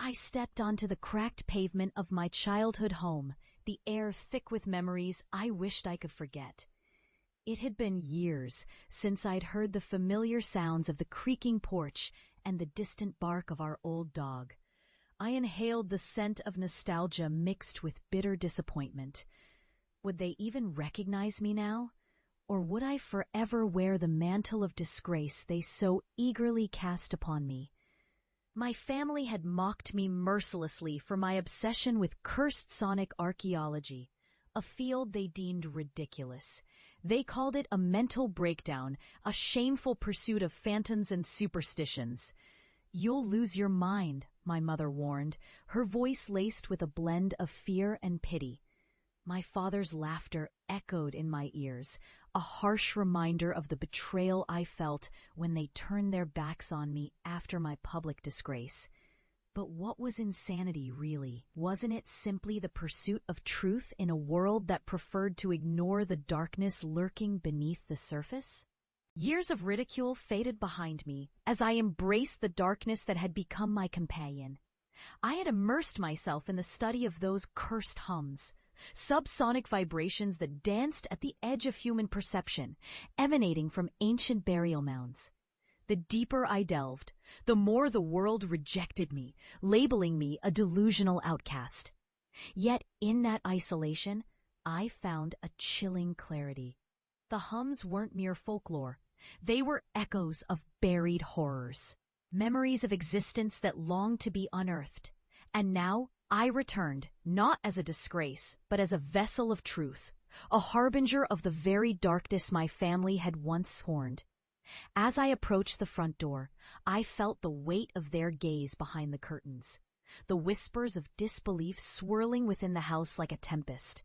I stepped onto the cracked pavement of my childhood home, the air thick with memories I wished I could forget. It had been years since I'd heard the familiar sounds of the creaking porch and the distant bark of our old dog. I inhaled the scent of nostalgia mixed with bitter disappointment. Would they even recognize me now? Or would I forever wear the mantle of disgrace they so eagerly cast upon me? My family had mocked me mercilessly for my obsession with cursed sonic archaeology, a field they deemed ridiculous. They called it a mental breakdown, a shameful pursuit of phantoms and superstitions. "You'll lose your mind," my mother warned, her voice laced with a blend of fear and pity. My father's laughter echoed in my ears, a harsh reminder of the betrayal I felt when they turned their backs on me after my public disgrace. But what was insanity, really? Wasn't it simply the pursuit of truth in a world that preferred to ignore the darkness lurking beneath the surface? Years of ridicule faded behind me as I embraced the darkness that had become my companion. I had immersed myself in the study of those cursed hums, subsonic vibrations that danced at the edge of human perception, emanating from ancient burial mounds. The deeper I delved, the more the world rejected me, labeling me a delusional outcast. Yet in that isolation, I found a chilling clarity. The hums weren't mere folklore. They were echoes of buried horrors, memories of existence that longed to be unearthed. And now I returned, not as a disgrace, but as a vessel of truth, a harbinger of the very darkness my family had once scorned. As I approached the front door, I felt the weight of their gaze behind the curtains, the whispers of disbelief swirling within the house like a tempest.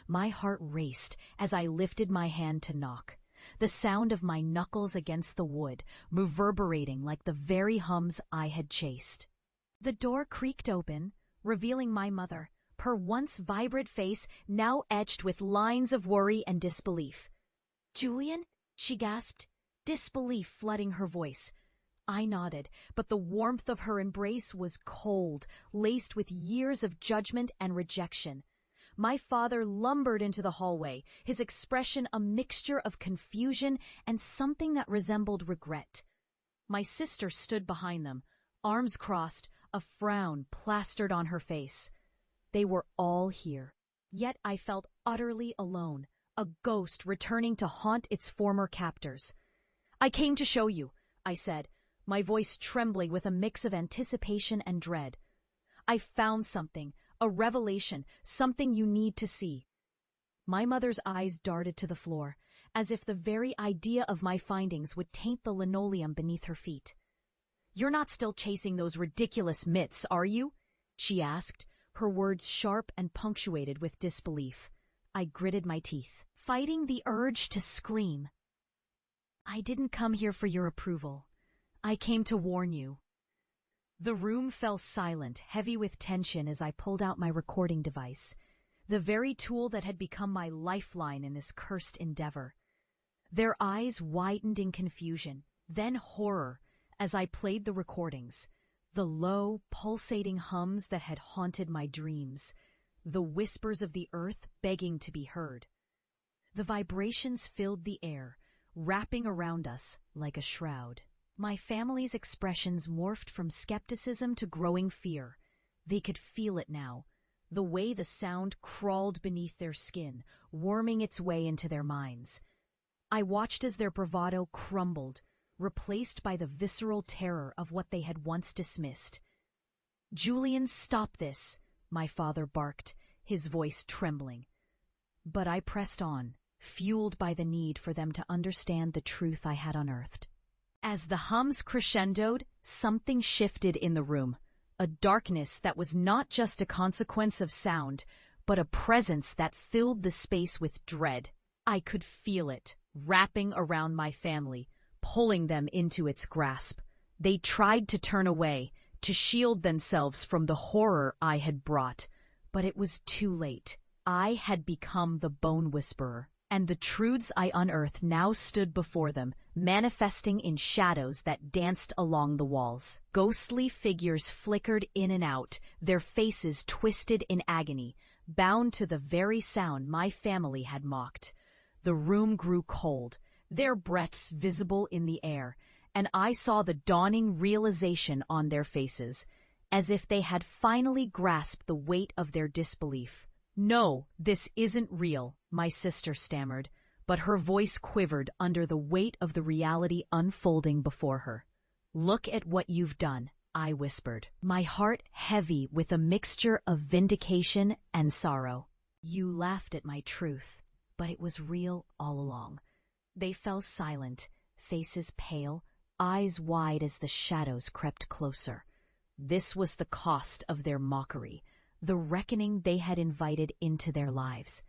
My heart raced as I lifted my hand to knock, the sound of my knuckles against the wood reverberating like the very hums I had chased. The door creaked open, revealing my mother, her once vibrant face now etched with lines of worry and disbelief. "Julian?" she gasped, disbelief flooding her voice. I nodded, but the warmth of her embrace was cold, laced with years of judgment and rejection. My father lumbered into the hallway, his expression a mixture of confusion and something that resembled regret. My sister stood behind them, arms crossed, a frown plastered on her face. They were all here, yet I felt utterly alone, a ghost returning to haunt its former captors. "I came to show you," I said, my voice trembling with a mix of anticipation and dread. "I found something, a revelation, something you need to see." My mother's eyes darted to the floor, as if the very idea of my findings would taint the linoleum beneath her feet. "You're not still chasing those ridiculous myths, are you?" she asked, her words sharp and punctuated with disbelief. I gritted my teeth, fighting the urge to scream. "I didn't come here for your approval. I came to warn you." The room fell silent, heavy with tension as I pulled out my recording device, the very tool that had become my lifeline in this cursed endeavor. Their eyes widened in confusion, then horror, as I played the recordings, the low, pulsating hums that had haunted my dreams, the whispers of the earth begging to be heard. The vibrations filled the air, wrapping around us like a shroud. My family's expressions morphed from skepticism to growing fear. They could feel it now, the way the sound crawled beneath their skin, worming its way into their minds. I watched as their bravado crumbled, replaced by the visceral terror of what they had once dismissed. "Julian, stop this," my father barked, his voice trembling. But I pressed on, fueled by the need for them to understand the truth I had unearthed. As the hums crescendoed, something shifted in the room, a darkness that was not just a consequence of sound, but a presence that filled the space with dread. I could feel it, wrapping around my family, pulling them into its grasp. They tried to turn away, to shield themselves from the horror I had brought, but it was too late. I had become the bone whisperer, And the truths I unearthed now stood before them, manifesting in shadows that danced along the walls. Ghostly figures flickered in and out, their faces twisted in agony, bound to the very sound my family had mocked. The room grew cold, their breaths visible in the air, and I saw the dawning realization on their faces, as if they had finally grasped the weight of their disbelief. "No, this isn't real," my sister stammered, but her voice quivered under the weight of the reality unfolding before her. "Look at what you've done," I whispered, my heart heavy with a mixture of vindication and sorrow. "You laughed at my truth, but it was real all along." They fell silent, faces pale, eyes wide as the shadows crept closer. This was the cost of their mockery, the reckoning they had invited into their lives.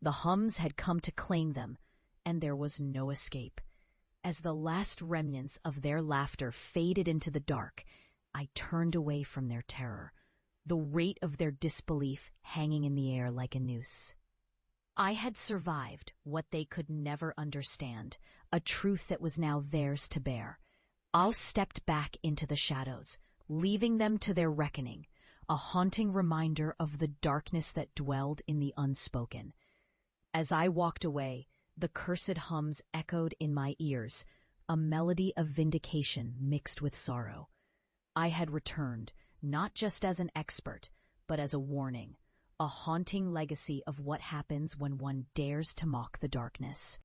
The Hums had come to claim them, and there was no escape. As the last remnants of their laughter faded into the dark, I turned away from their terror, the weight of their disbelief hanging in the air like a noose. I had survived what they could never understand, a truth that was now theirs to bear. I stepped back into the shadows, leaving them to their reckoning, a haunting reminder of the darkness that dwelled in the unspoken. As I walked away, the cursed hums echoed in my ears, a melody of vindication mixed with sorrow. I had returned, not just as an expert, but as a warning, a haunting legacy of what happens when one dares to mock the darkness.